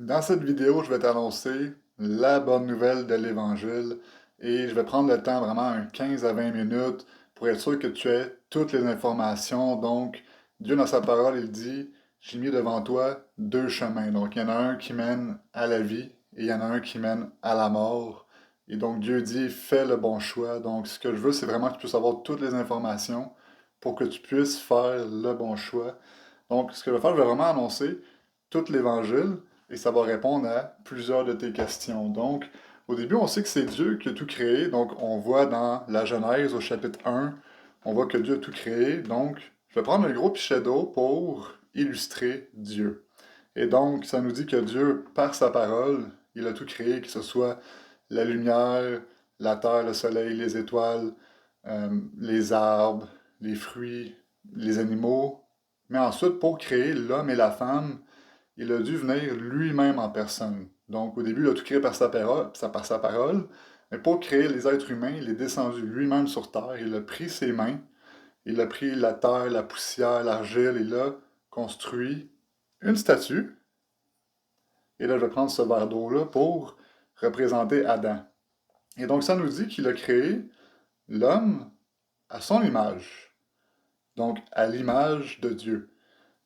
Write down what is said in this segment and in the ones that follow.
Dans cette vidéo, je vais t'annoncer la bonne nouvelle de l'Évangile et je vais prendre le temps, vraiment un 15 à 20 minutes, pour être sûr que tu aies toutes les informations. Donc, Dieu dans sa parole, il dit, j'ai mis devant toi deux chemins. Donc, il y en a un qui mène à la vie et il y en a un qui mène à la mort. Et donc, Dieu dit, fais le bon choix. Donc, ce que je veux, c'est vraiment que tu puisses avoir toutes les informations pour que tu puisses faire le bon choix. Donc, ce que je vais faire, je vais vraiment annoncer tout l'Évangile et ça va répondre à plusieurs de tes questions. Donc, au début, on sait que c'est Dieu qui a tout créé. Donc, on voit dans la Genèse, au chapitre 1, on voit que Dieu a tout créé. Donc, je vais prendre un gros pichet d'eau pour illustrer Dieu. Et donc, ça nous dit que Dieu, par sa parole, il a tout créé, que ce soit la lumière, la terre, le soleil, les étoiles, les arbres, les fruits, les animaux. Mais ensuite, pour créer l'homme et la femme, il a dû venir lui-même en personne. Donc, au début, il a tout créé par sa parole, mais pour créer les êtres humains, il est descendu lui-même sur terre, il a pris ses mains, il a pris la terre, la poussière, l'argile, il a construit une statue, et là, je vais prendre ce verre d'eau-là pour représenter Adam. Et donc, ça nous dit qu'il a créé l'homme à son image, donc à l'image de Dieu.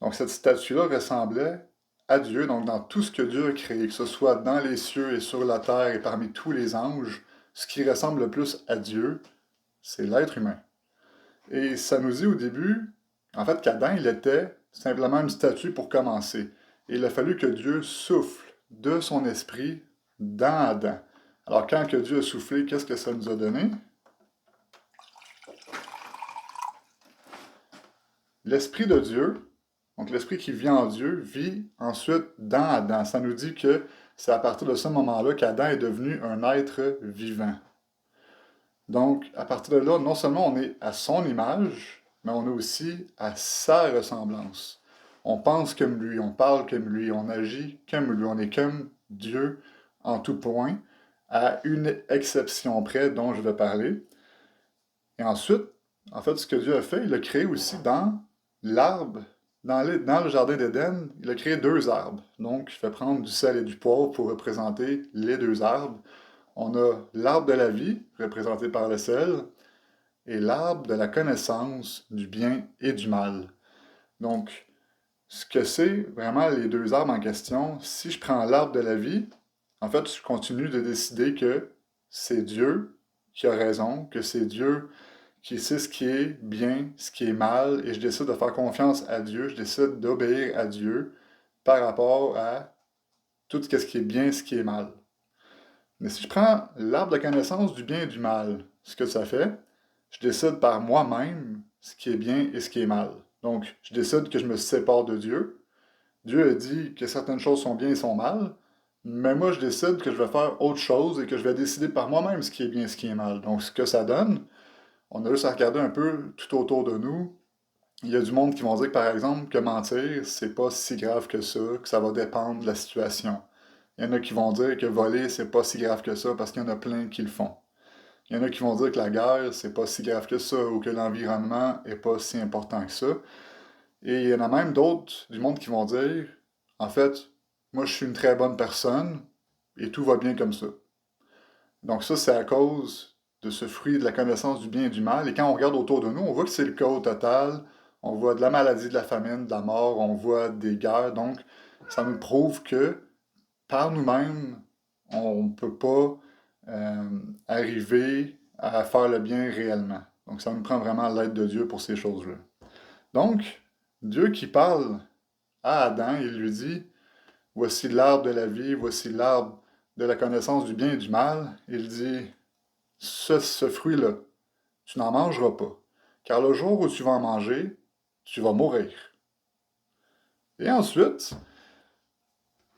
Donc cette statue-là ressemblait à Dieu, donc dans tout ce que Dieu a créé, que ce soit dans les cieux et sur la terre et parmi tous les anges, ce qui ressemble le plus à Dieu, c'est l'être humain. Et ça nous dit au début, en fait, qu'Adam, il était simplement une statue pour commencer. Et il a fallu que Dieu souffle de son esprit dans Adam. Alors quand que Dieu a soufflé, qu'est-ce que ça nous a donné? L'esprit de Dieu, donc l'esprit qui vit en Dieu, vit ensuite dans Adam. Ça nous dit que c'est à partir de ce moment-là qu'Adam est devenu un être vivant. Donc, à partir de là, non seulement on est à son image, mais on est aussi à sa ressemblance. On pense comme lui, on parle comme lui, on agit comme lui, on est comme Dieu en tout point, à une exception près dont je vais parler. Et ensuite, en fait, ce que Dieu a fait, il a créé aussi dans l'arbre, dans le jardin d'Éden, il a créé deux arbres. Donc, je vais prendre du sel et du poivre pour représenter les deux arbres. On a l'arbre de la vie, représenté par le sel, et l'arbre de la connaissance du bien et du mal. Donc, ce que c'est vraiment les deux arbres en question, si je prends l'arbre de la vie, en fait, je continue de décider que c'est Dieu qui a raison, que c'est Dieu qui sait ce qui est bien, ce qui est mal, et je décide de faire confiance à Dieu, je décide d'obéir à Dieu par rapport à tout ce qui est bien et ce qui est mal. Mais si je prends l'arbre de connaissance du bien et du mal, ce que ça fait, je décide par moi-même ce qui est bien et ce qui est mal. Donc, je décide que je me sépare de Dieu. Dieu a dit que certaines choses sont bien et sont mal, mais moi, je décide que je vais faire autre chose et que je vais décider par moi-même ce qui est bien et ce qui est mal. Donc, ce que ça donne, on a juste à regarder un peu tout autour de nous. Il y a du monde qui vont dire, par exemple, que mentir, c'est pas si grave que ça va dépendre de la situation. Il y en a qui vont dire que voler, c'est pas si grave que ça parce qu'il y en a plein qui le font. Il y en a qui vont dire que la guerre, c'est pas si grave que ça ou que l'environnement est pas si important que ça. Et il y en a même d'autres du monde qui vont dire, en fait, moi je suis une très bonne personne et tout va bien comme ça. Donc ça, c'est à cause de ce fruit de la connaissance du bien et du mal. Et quand on regarde autour de nous, on voit que c'est le chaos total. On voit de la maladie, de la famine, de la mort, on voit des guerres. Donc, ça nous prouve que par nous-mêmes, on ne peut pas arriver à faire le bien réellement. Donc, ça nous prend vraiment l'aide de Dieu pour ces choses-là. Donc, Dieu qui parle à Adam, il lui dit, voici l'arbre de la vie, voici l'arbre de la connaissance du bien et du mal. Il dit, ce fruit-là, tu n'en mangeras pas, car le jour où tu vas en manger, tu vas mourir. Et ensuite,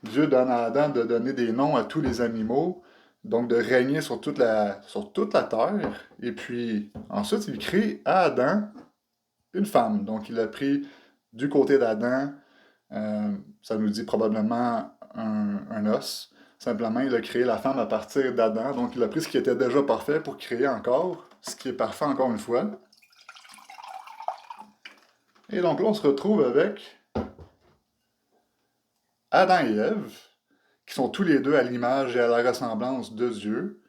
Dieu donne à Adam de donner des noms à tous les animaux, donc de régner sur toute la terre. Et puis, ensuite, il crée à Adam une femme. Donc, il a pris du côté d'Adam, ça nous dit probablement un os. Simplement, il a créé la femme à partir d'Adam. Donc, il a pris ce qui était déjà parfait pour créer encore ce qui est parfait encore une fois. Et donc là, on se retrouve avec Adam et Ève. qui sont tous les deux à l'image et à la ressemblance de Dieu.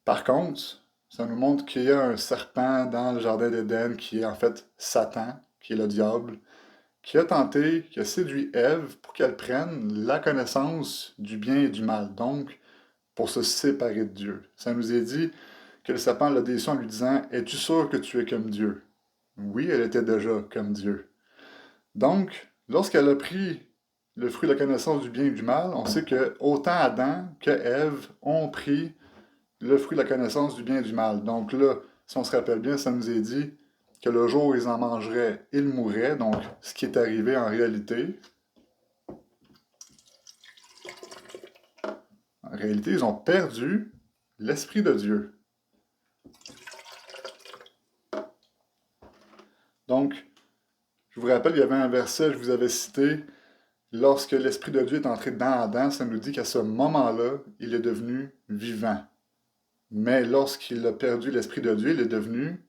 Par contre, ça nous montre qu'il y a un serpent dans le jardin d'Éden qui est en fait Satan, qui est le diable, qui a tenté, qui a séduit Ève pour qu'elle prenne la connaissance du bien et du mal, donc pour se séparer de Dieu. Ça nous est dit que le serpent l'a déçu en lui disant « Es-tu sûr que tu es comme Dieu? » Oui, elle était déjà comme Dieu. Donc, lorsqu'elle a pris le fruit de la connaissance du bien et du mal, on sait que autant Adam que Ève ont pris le fruit de la connaissance du bien et du mal. Donc là, si on se rappelle bien, ça nous est dit que le jour où ils en mangeraient, ils mourraient. Donc, ce qui est arrivé en réalité, ils ont perdu l'Esprit de Dieu. Donc, je vous rappelle, il y avait un verset, je vous avais cité, lorsque l'Esprit de Dieu est entré dans Adam, ça nous dit qu'à ce moment-là, il est devenu vivant. Mais lorsqu'il a perdu l'Esprit de Dieu, il est devenu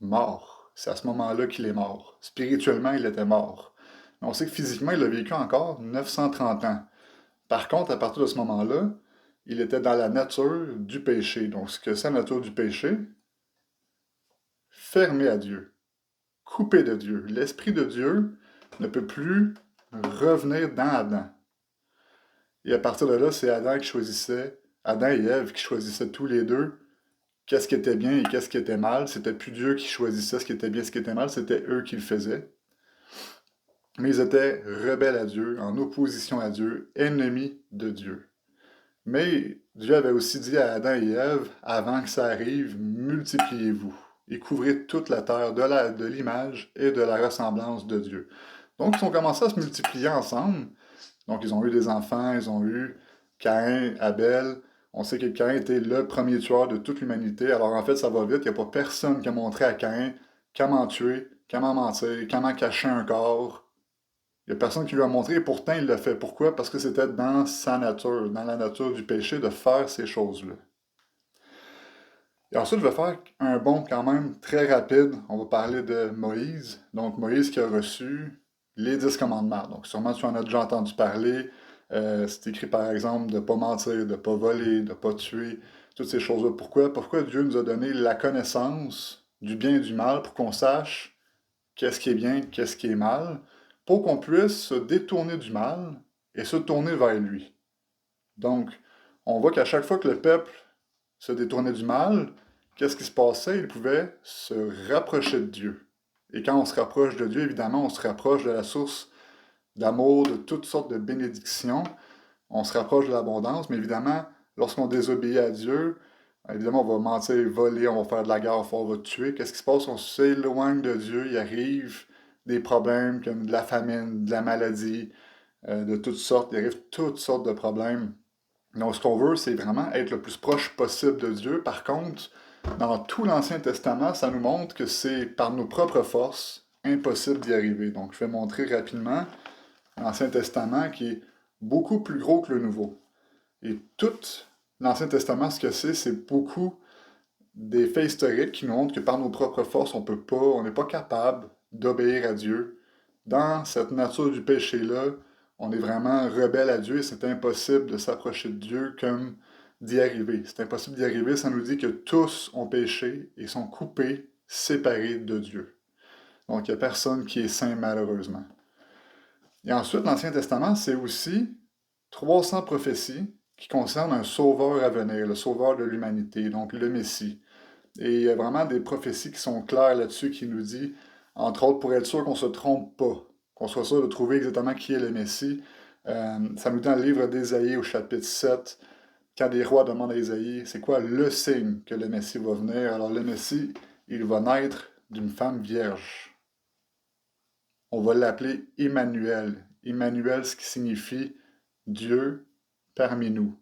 mort. C'est à ce moment-là qu'il est mort. Spirituellement, il était mort. Mais on sait que physiquement, il a vécu encore 930 ans. Par contre, à partir de ce moment-là, il était dans la nature du péché. Donc, ce que c'est la nature du péché, fermé à Dieu, coupé de Dieu. L'Esprit de Dieu ne peut plus revenir dans Adam. Et à partir de là, c'est Adam qui choisissait, Adam et Ève qui choisissaient tous les deux qu'est-ce qui était bien et qu'est-ce qui était mal. C'était plus Dieu qui choisissait ce qui était bien et ce qui était mal, c'était eux qui le faisaient. Mais ils étaient rebelles à Dieu, en opposition à Dieu, ennemis de Dieu. Mais Dieu avait aussi dit à Adam et Ève, avant que ça arrive, multipliez-vous et couvrez toute la terre de l'image et de la ressemblance de Dieu. Donc, ils ont commencé à se multiplier ensemble. Donc, ils ont eu des enfants, ils ont eu Caïn, Abel. On sait que Caïn était le premier tueur de toute l'humanité. Alors, en fait, ça va vite. Il n'y a pas personne qui a montré à Caïn comment tuer, comment mentir, comment cacher un corps. Il n'y a personne qui lui a montré et pourtant il l'a fait. Pourquoi? Parce que c'était dans sa nature, dans la nature du péché, de faire ces choses-là. Et ensuite, je vais faire un bond quand même très rapide. On va parler de Moïse. Donc, Moïse qui a reçu les 10 commandements. Donc, sûrement tu en as déjà entendu parler. C'est écrit par exemple de ne pas mentir, de ne pas voler, de ne pas tuer, toutes ces choses-là. Pourquoi? Pourquoi Dieu nous a donné la connaissance du bien et du mal pour qu'on sache qu'est-ce qui est bien, qu'est-ce qui est mal, pour qu'on puisse se détourner du mal et se tourner vers lui. Donc, on voit qu'à chaque fois que le peuple se détournait du mal, qu'est-ce qui se passait? Il pouvait se rapprocher de Dieu. Et quand on se rapproche de Dieu, évidemment, on se rapproche de la source d'amour, de toutes sortes de bénédictions. On se rapproche de l'abondance, mais évidemment, lorsqu'on désobéit à Dieu, évidemment, on va mentir, voler, on va faire de la guerre, on va tuer. Qu'est-ce qui se passe? On s'éloigne de Dieu, il arrive des problèmes comme de la famine, de la maladie, de toutes sortes. Il arrive toutes sortes de problèmes. Donc, ce qu'on veut, c'est vraiment être le plus proche possible de Dieu. Par contre, dans tout l'Ancien Testament, ça nous montre que c'est par nos propres forces impossible d'y arriver. Donc, je vais montrer rapidement l'Ancien Testament qui est beaucoup plus gros que le Nouveau. Et tout l'Ancien Testament, ce que c'est beaucoup des faits historiques qui nous montrent que par nos propres forces, on n'est pas capable d'obéir à Dieu. Dans cette nature du péché-là, on est vraiment rebelle à Dieu et c'est impossible de s'approcher de Dieu comme d'y arriver. C'est impossible d'y arriver, ça nous dit que tous ont péché et sont coupés, séparés de Dieu. Donc, il n'y a personne qui est saint malheureusement. Et ensuite, l'Ancien Testament, c'est aussi 300 prophéties qui concernent un sauveur à venir, le sauveur de l'humanité, donc le Messie. Et il y a vraiment des prophéties qui sont claires là-dessus qui nous dit, entre autres, pour être sûr qu'on ne se trompe pas, qu'on soit sûr de trouver exactement qui est le Messie. Ça nous dit dans le livre d'Ésaïe au chapitre 7, quand les rois demandent à Ésaïe, c'est quoi le signe que le Messie va venir? Alors le Messie, il va naître d'une femme vierge. On va l'appeler Emmanuel. Emmanuel, ce qui signifie Dieu parmi nous.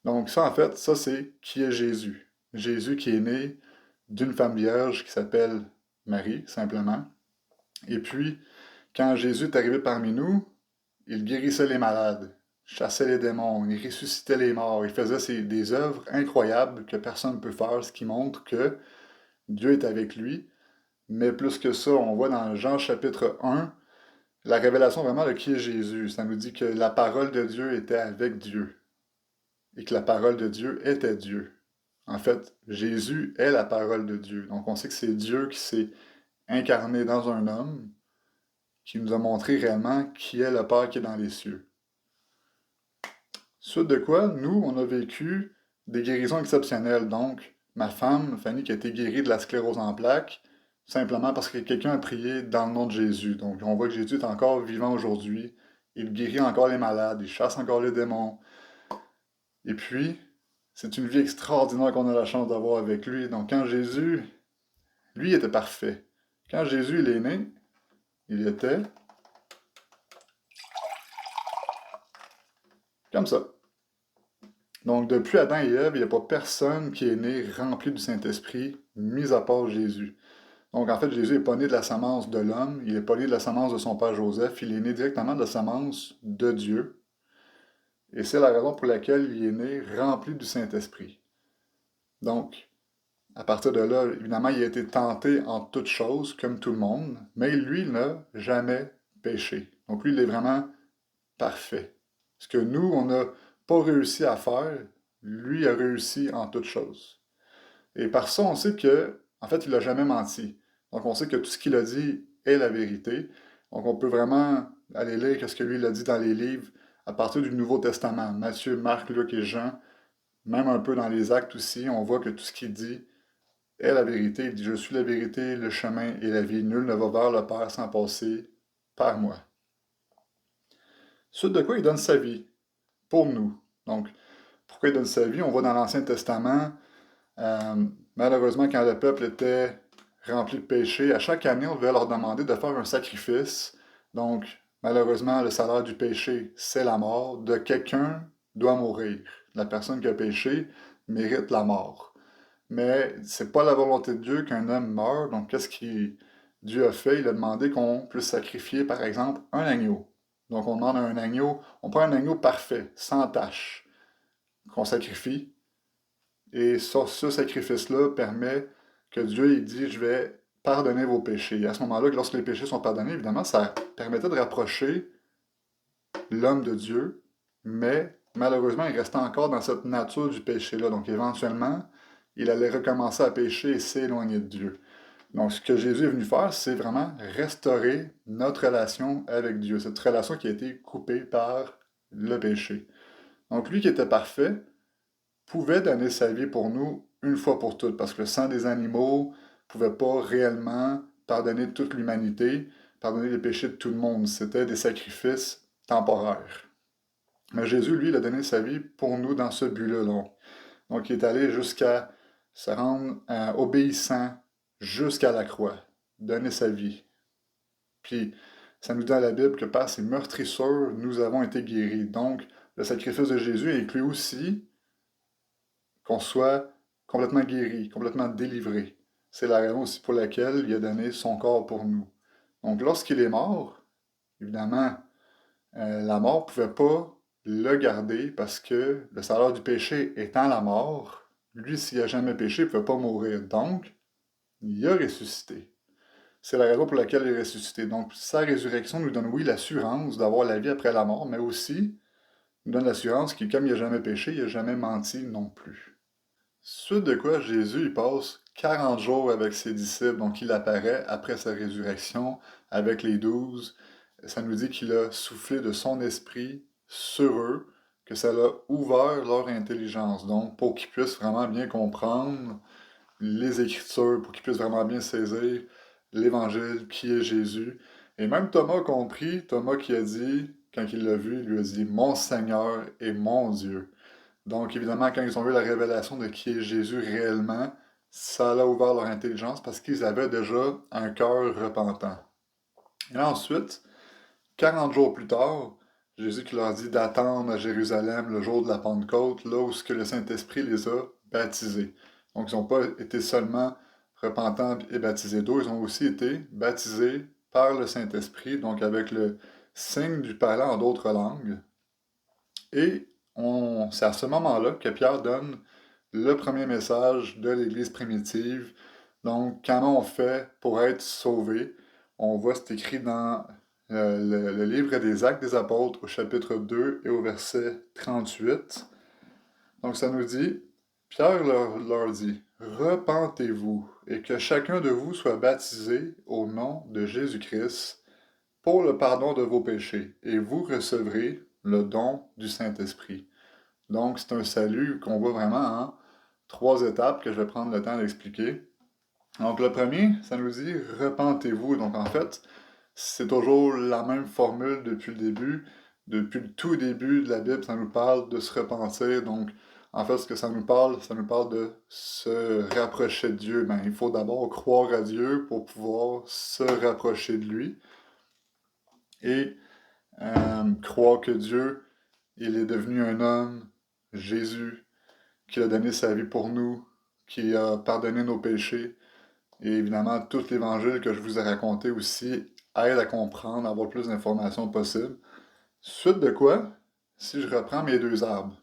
Donc ça, en fait, ça c'est qui est Jésus. Jésus qui est né d'une femme vierge qui s'appelle Marie, simplement. Et puis, quand Jésus est arrivé parmi nous, il guérissait les malades, chassait les démons, il ressuscitait les morts, il faisait des œuvres incroyables que personne ne peut faire, ce qui montre que Dieu est avec lui. Mais plus que ça, on voit dans Jean chapitre 1 la révélation vraiment de qui est Jésus. Ça nous dit que la parole de Dieu était avec Dieu et que la parole de Dieu était Dieu. En fait, Jésus est la parole de Dieu. Donc on sait que c'est Dieu qui s'est incarné dans un homme, qui nous a montré réellement qui est le Père qui est dans les cieux. Suite de quoi, nous, on a vécu des guérisons exceptionnelles. Donc, ma femme, Fanny, qui a été guérie de la sclérose en plaques, simplement parce que quelqu'un a prié dans le nom de Jésus. Donc, on voit que Jésus est encore vivant aujourd'hui. Il guérit encore les malades, il chasse encore les démons. Et puis, c'est une vie extraordinaire qu'on a la chance d'avoir avec lui. Donc, quand Jésus, lui, était parfait. Quand Jésus, il est né, il était comme ça. Donc, depuis Adam et Ève, il n'y a pas personne qui est né rempli du Saint-Esprit, mis à part Jésus. Donc, en fait, Jésus n'est pas né de la semence de l'homme, il n'est pas né de la semence de son père Joseph, il est né directement de la semence de Dieu. Et c'est la raison pour laquelle il est né rempli du Saint-Esprit. Donc, à partir de là, évidemment, il a été tenté en toutes choses, comme tout le monde, mais lui, il n'a jamais péché. Donc, lui, il est vraiment parfait. Ce que nous, on n'a pas réussi à faire, lui a réussi en toutes choses. Et par ça, on sait que, en fait, il n'a jamais menti. Donc, on sait que tout ce qu'il a dit est la vérité. Donc, on peut vraiment aller lire ce que lui il a dit dans les livres à partir du Nouveau Testament. Matthieu, Marc, Luc et Jean, même un peu dans les actes aussi, on voit que tout ce qu'il dit est la vérité. Il dit, je suis la vérité, le chemin et la vie. Nul ne va vers le Père sans passer par moi. Suite de quoi il donne sa vie pour nous. Donc, pourquoi il donne sa vie? On voit dans l'Ancien Testament, malheureusement, quand le peuple était rempli de péché, à chaque année, on devait leur demander de faire un sacrifice. Donc, malheureusement, le salaire du péché, c'est la mort. De quelqu'un doit mourir. La personne qui a péché mérite la mort. Mais c'est pas la volonté de Dieu qu'un homme meure. Donc, qu'est-ce que Dieu a fait? Il a demandé qu'on puisse sacrifier, par exemple, un agneau. Donc, on demande un agneau, on prend un agneau parfait, sans tache, qu'on sacrifie. Et ça, ce sacrifice-là permet que Dieu il dit, je vais pardonner vos péchés. Et à ce moment-là, lorsque les péchés sont pardonnés, évidemment, ça permettait de rapprocher l'homme de Dieu, mais malheureusement, il restait encore dans cette nature du péché-là. Donc éventuellement, il allait recommencer à pécher et s'éloigner de Dieu. Donc ce que Jésus est venu faire, c'est vraiment restaurer notre relation avec Dieu, cette relation qui a été coupée par le péché. Donc lui qui était parfait, pouvait donner sa vie pour nous une fois pour toutes, parce que le sang des animaux ne pouvait pas réellement pardonner toute l'humanité, pardonner les péchés de tout le monde. C'était des sacrifices temporaires. Mais Jésus, lui, il a donné sa vie pour nous dans ce but-là. Donc, il est allé jusqu'à se rendre obéissant jusqu'à la croix, donner sa vie. Puis, ça nous dit dans la Bible que par ses meurtrissures, nous avons été guéris. Donc, le sacrifice de Jésus inclut aussi qu'on soit complètement guéri, complètement délivré. C'est la raison aussi pour laquelle il a donné son corps pour nous. Donc lorsqu'il est mort, évidemment, la mort ne pouvait pas le garder parce que le salaire du péché étant la mort, lui, s'il n'a jamais péché, il ne pouvait pas mourir. Donc, il a ressuscité. C'est la raison pour laquelle il est ressuscité. Donc, sa résurrection nous donne, oui, l'assurance d'avoir la vie après la mort, mais aussi nous donne l'assurance que comme il n'a jamais péché, il n'a jamais menti non plus. Suite de quoi, Jésus, il passe 40 jours avec ses disciples, donc il apparaît après sa résurrection avec les 12. Ça nous dit qu'il a soufflé de son esprit sur eux, que ça a ouvert leur intelligence, donc pour qu'ils puissent vraiment bien comprendre les Écritures, pour qu'ils puissent vraiment bien saisir l'Évangile, qui est Jésus. Et même Thomas a compris, Thomas qui a dit, quand il l'a vu, il lui a dit, mon Seigneur et mon Dieu. Donc, évidemment, quand ils ont vu la révélation de qui est Jésus réellement, ça a ouvert leur intelligence parce qu'ils avaient déjà un cœur repentant. Et là, ensuite, 40 jours plus tard, Jésus qui leur dit d'attendre à Jérusalem le jour de la Pentecôte, là où ce que le Saint-Esprit les a baptisés. Donc, ils n'ont pas été seulement repentants et baptisés d'eau, ils ont aussi été baptisés par le Saint-Esprit, donc avec le signe du parler en d'autres langues. Et c'est à ce moment-là que Pierre donne le premier message de l'Église primitive. Donc, comment on fait pour être sauvé? On voit, c'est écrit dans le livre des Actes des Apôtres au chapitre 2 et au verset 38. Donc ça nous dit, Pierre leur dit, repentez-vous et que chacun de vous soit baptisé au nom de Jésus-Christ pour le pardon de vos péchés, et vous recevrez le don du Saint-Esprit. Donc c'est un salut qu'on voit vraiment en 3 étapes que je vais prendre le temps d'expliquer. Donc le premier, ça nous dit repentez-vous. Donc en fait, c'est toujours la même formule depuis le début. Depuis le tout début de la Bible, ça nous parle de se repentir. Donc en fait, ce que ça nous parle de se rapprocher de Dieu. Ben, il faut d'abord croire à Dieu pour pouvoir se rapprocher de lui. Et croire que Dieu, il est devenu un homme, Jésus, qui a donné sa vie pour nous, qui a pardonné nos péchés. Et évidemment, tout l'évangile que je vous ai raconté aussi aide à comprendre, à avoir le plus d'informations possible. Suite de quoi, si je reprends mes 2 arbres,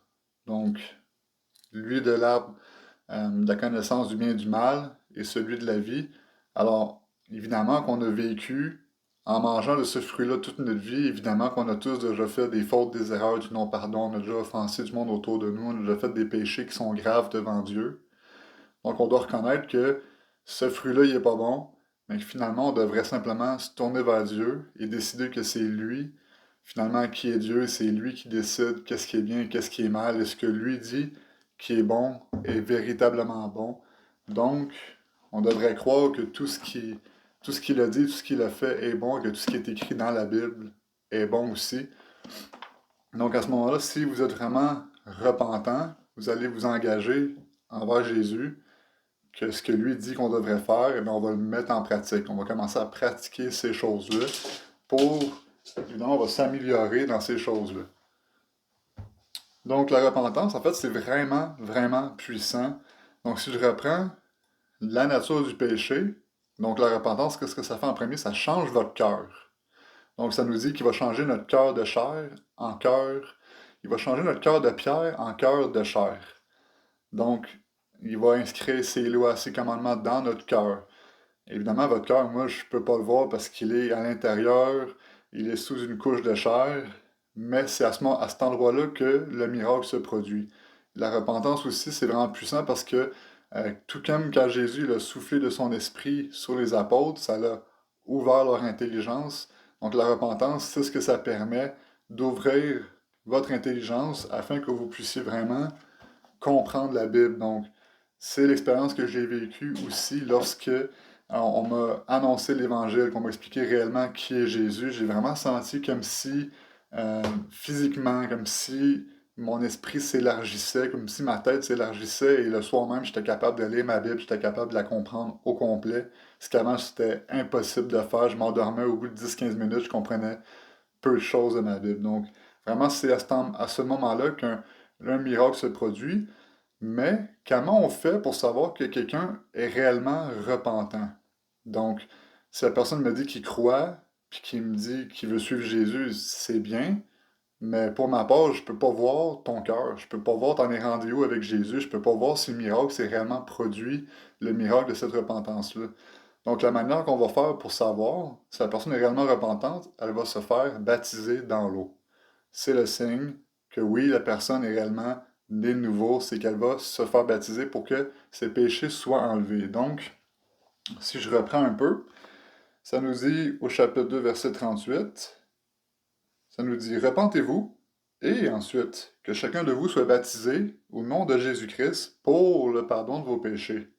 donc lui de l'arbre de la connaissance du bien et du mal et celui de la vie, alors évidemment qu'on a vécu en mangeant de ce fruit-là toute notre vie, évidemment qu'on a tous déjà fait des fautes, des erreurs, du non-pardon, on a déjà offensé du monde autour de nous, on a déjà fait des péchés qui sont graves devant Dieu. Donc on doit reconnaître que ce fruit-là, il est pas bon, mais que finalement, on devrait simplement se tourner vers Dieu et décider que c'est lui, finalement, qui est Dieu, c'est lui qui décide qu'est-ce qui est bien et qu'est-ce qui est mal, et ce que lui dit qui est bon est véritablement bon. Donc, on devrait croire que tout ce qu'il a dit, tout ce qu'il a fait est bon, et que tout ce qui est écrit dans la Bible est bon aussi. Donc à ce moment-là, si vous êtes vraiment repentant, vous allez vous engager envers Jésus, que ce que lui dit qu'on devrait faire, eh bien, on va le mettre en pratique. On va commencer à pratiquer ces choses-là pour, évidemment, on va s'améliorer dans ces choses-là. Donc la repentance, en fait, c'est vraiment, vraiment puissant. Donc si je reprends la nature du péché, donc la repentance, qu'est-ce que ça fait en premier? Ça change votre cœur. Donc ça nous dit qu'il va changer notre cœur de chair en cœur. Il va changer notre cœur de pierre en cœur de chair. Donc, il va inscrire ses lois, ses commandements dans notre cœur. Évidemment, votre cœur, moi, je peux pas le voir parce qu'il est à l'intérieur, il est sous une couche de chair, mais c'est à cet endroit-là que le miracle se produit. La repentance aussi, c'est vraiment puissant parce que, tout comme quand Jésus il a soufflé de son esprit sur les apôtres, ça a ouvert leur intelligence. Donc la repentance, c'est ce que ça permet d'ouvrir votre intelligence afin que vous puissiez vraiment comprendre la Bible. Donc, c'est l'expérience que j'ai vécue aussi lorsque on m'a annoncé l'Évangile, qu'on m'a expliqué réellement qui est Jésus. J'ai vraiment senti comme si, physiquement, comme si mon esprit s'élargissait, comme si ma tête s'élargissait, et le soir même, j'étais capable de lire ma Bible, j'étais capable de la comprendre au complet. Ce qu'avant, c'était impossible de faire. Je m'endormais au bout de 10-15 minutes, je comprenais peu de choses de ma Bible. Donc, vraiment, c'est à ce moment-là qu'un miracle se produit. Mais comment on fait pour savoir que quelqu'un est réellement repentant? Donc, si la personne me dit qu'il croit, puis qu'il me dit qu'il veut suivre Jésus, c'est bien. Mais pour ma part, je peux pas voir ton cœur. Je peux pas voir t'en es rendu où avec Jésus. Je peux pas voir si le miracle s'est réellement produit, le miracle de cette repentance-là. Donc, la manière qu'on va faire pour savoir si la personne est réellement repentante, elle va se faire baptiser dans l'eau. C'est le signe que oui, la personne est réellement née de nouveau, c'est qu'elle va se faire baptiser pour que ses péchés soient enlevés. Donc, si je reprends un peu, ça nous dit au chapitre 2, verset 38, ça nous dit repentez-vous, et ensuite que chacun de vous soit baptisé au nom de Jésus-Christ pour le pardon de vos péchés.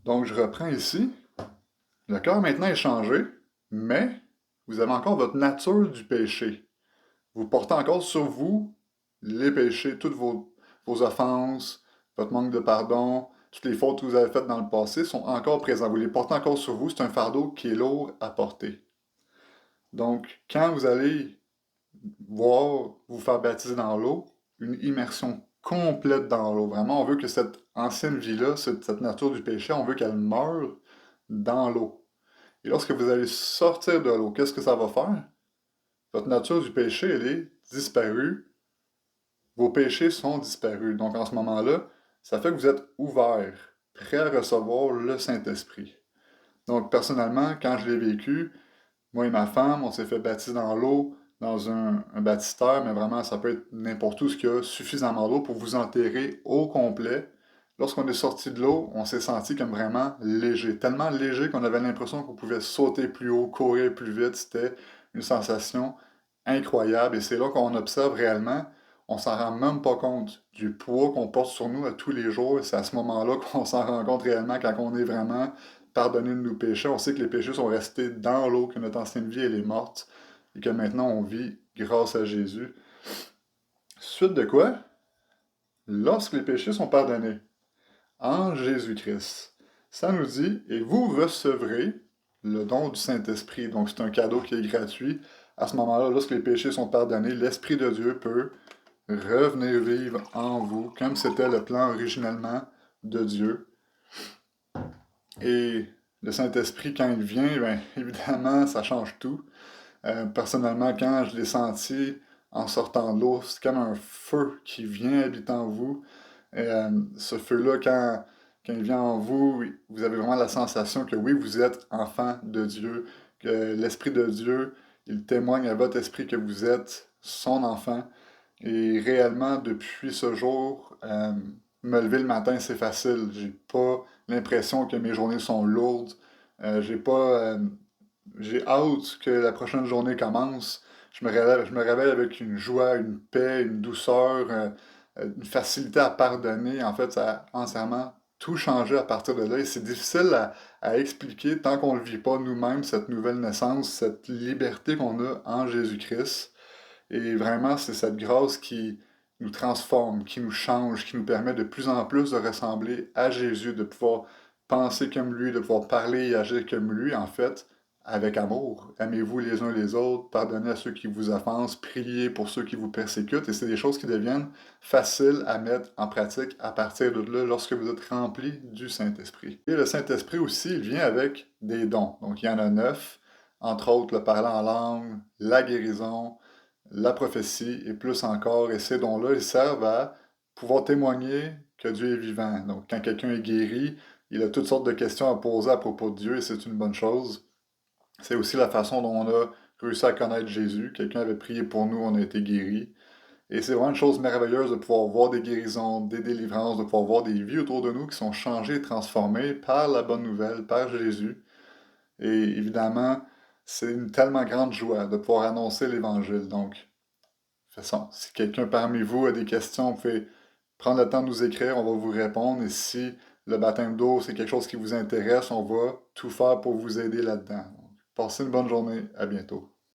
Donc, je reprends ici. Le cœur maintenant est changé, mais vous avez encore votre nature du péché. Vous portez encore sur vous les péchés, toutes vos offenses, votre manque de pardon, toutes les fautes que vous avez faites dans le passé sont encore présentes. Vous les portez encore sur vous. C'est un fardeau qui est lourd à porter. Donc, quand vous allez voir vous faire baptiser dans l'eau, une immersion complète dans l'eau. Vraiment, on veut que cette ancienne vie-là, cette nature du péché, on veut qu'elle meure dans l'eau. Et lorsque vous allez sortir de l'eau, qu'est-ce que ça va faire? Votre nature du péché, elle est disparue. Vos péchés sont disparus. Donc en ce moment-là, ça fait que vous êtes ouvert, prêt à recevoir le Saint-Esprit. Donc personnellement, quand je l'ai vécu, Moi et ma femme, on s'est fait baptiser dans l'eau, dans un baptistère, mais vraiment, ça peut être n'importe où, ce qu'il y a suffisamment d'eau pour vous enterrer au complet. Lorsqu'on est sorti de l'eau, on s'est senti comme vraiment léger. Tellement léger qu'on avait l'impression qu'on pouvait sauter plus haut, courir plus vite. C'était une sensation incroyable. Et c'est là qu'on observe réellement, on s'en rend même pas compte du poids qu'on porte sur nous à tous les jours. Et c'est à ce moment-là qu'on s'en rend compte réellement quand on est vraiment pardonné de nos péchés. On sait que les péchés sont restés dans l'eau, que notre ancienne vie, elle est morte. Et que maintenant, on vit grâce à Jésus. Suite de quoi? Lorsque les péchés sont pardonnés en Jésus-Christ, ça nous dit, et vous recevrez le don du Saint-Esprit. Donc, c'est un cadeau qui est gratuit. À ce moment-là, lorsque les péchés sont pardonnés, l'Esprit de Dieu peut revenir vivre en vous, comme c'était le plan originellement de Dieu. Et le Saint-Esprit, quand il vient, bien, évidemment, ça change tout. Personnellement, quand je l'ai senti en sortant de l'eau, c'est comme un feu qui vient habiter en vous. Ce feu-là, quand il vient en vous, vous avez vraiment la sensation que oui, vous êtes enfant de Dieu, que l'Esprit de Dieu, il témoigne à votre esprit que vous êtes son enfant. Et réellement, depuis ce jour, me lever le matin, c'est facile. J'ai pas l'impression que mes journées sont lourdes. J'ai pas, j'ai hâte que la prochaine journée commence. Je me réveille avec une joie, une paix, une douceur, une facilité à pardonner. En fait, ça a entièrement tout changé à partir de là. Et c'est difficile à expliquer tant qu'on ne le vit pas nous-mêmes, cette nouvelle naissance, cette liberté qu'on a en Jésus-Christ. Et vraiment, c'est cette grâce qui nous transforme, qui nous change, qui nous permet de plus en plus de ressembler à Jésus, de pouvoir penser comme lui, de pouvoir parler et agir comme lui, en fait, avec amour. Aimez-vous les uns les autres, pardonnez à ceux qui vous offensent, priez pour ceux qui vous persécutent. Et c'est des choses qui deviennent faciles à mettre en pratique à partir de là, lorsque vous êtes rempli du Saint-Esprit. Et le Saint-Esprit aussi, il vient avec des dons. Donc, il y en a 9, entre autres le parler en langue, la guérison, la prophétie et plus encore. Et ces dons-là, ils servent à pouvoir témoigner que Dieu est vivant. Donc, quand quelqu'un est guéri, il a toutes sortes de questions à poser à propos de Dieu et c'est une bonne chose. C'est aussi la façon dont on a réussi à connaître Jésus. Quelqu'un avait prié pour nous, on a été guéris. Et c'est vraiment une chose merveilleuse de pouvoir voir des guérisons, des délivrances, de pouvoir voir des vies autour de nous qui sont changées et transformées par la bonne nouvelle, par Jésus. Et évidemment, c'est une tellement grande joie de pouvoir annoncer l'Évangile. Donc, de toute façon, si quelqu'un parmi vous a des questions, vous pouvez prendre le temps de nous écrire, on va vous répondre. Et si le baptême d'eau, c'est quelque chose qui vous intéresse, on va tout faire pour vous aider là-dedans. Donc, passez une bonne journée, à bientôt.